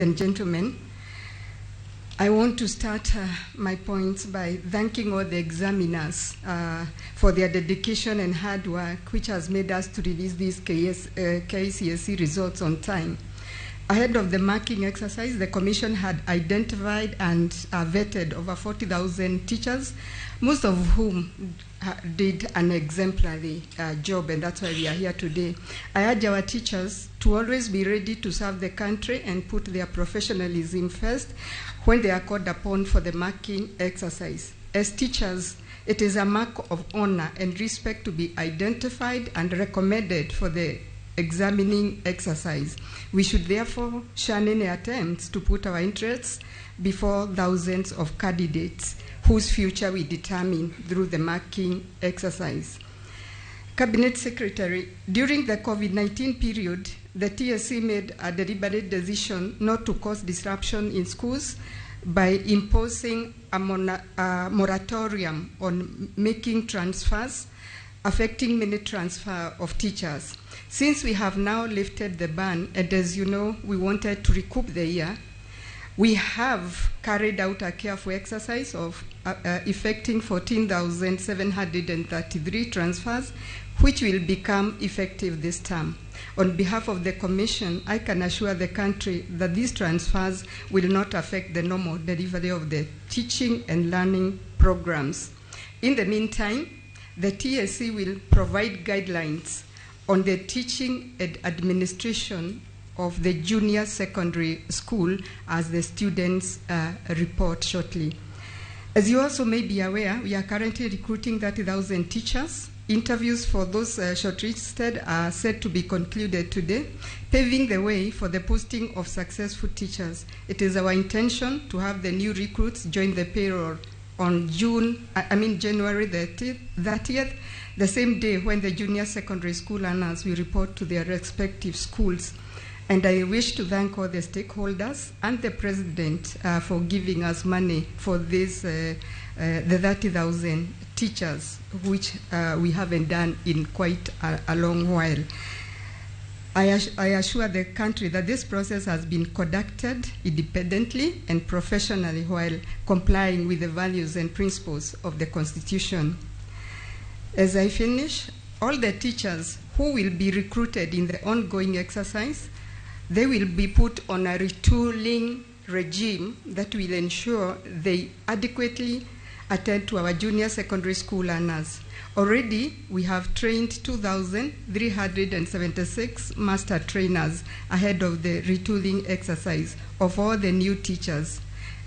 and gentlemen, I want to start my points by thanking all the examiners for their dedication and hard work, which has made us to release these KCSE results on time. Ahead of the marking exercise, the Commission had identified and vetted over 40,000 teachers, most of whom did an exemplary job, and that's why we are here today. I urge our teachers to always be ready to serve the country and put their professionalism first when they are called upon for the marking exercise. As teachers, it is a mark of honor and respect to be identified and recommended for the examining exercise. We should therefore shun any attempts to put our interests before thousands of candidates whose future we determine through the marking exercise. Cabinet Secretary, during the COVID-19 period, the TSC made a deliberate decision not to cause disruption in schools by imposing a moratorium on making transfers, affecting many transfer of teachers. Since we have now lifted the ban, and as you know, we wanted to recoup the year, we have carried out a careful exercise of effecting 14,733 transfers, which will become effective this term. On behalf of the Commission, I can assure the country that these transfers will not affect the normal delivery of the teaching and learning programs. In the meantime, the TSC will provide guidelines on the teaching and administration of the junior secondary school as the students report shortly. As you also may be aware, we are currently recruiting 30,000 teachers. Interviews for those shortlisted are set to be concluded today, paving the way for the posting of successful teachers. It is our intention to have the new recruits join the payroll on January 30th, the same day when the junior secondary school learners will report to their respective schools. And I wish to thank all the stakeholders and the President for giving us money for this, the 30,000 teachers, which we haven't done in quite a long while. I assure the country that this process has been conducted independently and professionally while complying with the values and principles of the Constitution. As I finish, all the teachers who will be recruited in the ongoing exercise, they will be put on a retooling regime that will ensure they adequately attend to our junior secondary school learners. Already, we have trained 2,376 master trainers ahead of the retooling exercise of all the new teachers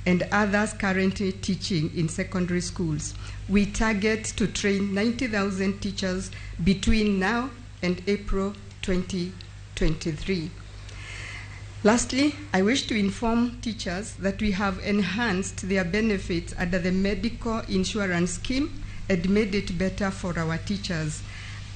and others currently teaching in secondary schools. We target to train 90,000 teachers between now and April 2023. Lastly, I wish to inform teachers that we have enhanced their benefits under the medical insurance scheme and made it better for our teachers.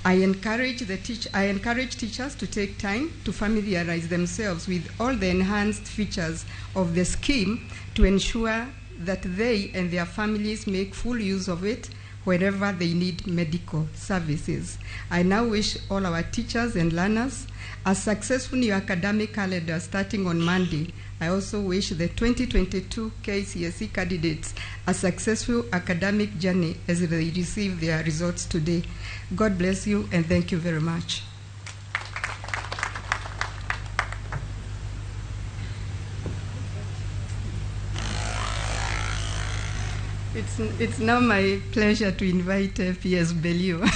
I encourage teachers to take time to familiarize themselves with all the enhanced features of the scheme to ensure that they and their families make full use of it wherever they need medical services. I now wish all our teachers and learners a successful new academic calendar starting on Monday. I also wish the 2022 KCSE candidates a successful academic journey as they receive their results today. God bless you and thank you very much. It's now my pleasure to invite PS Belio.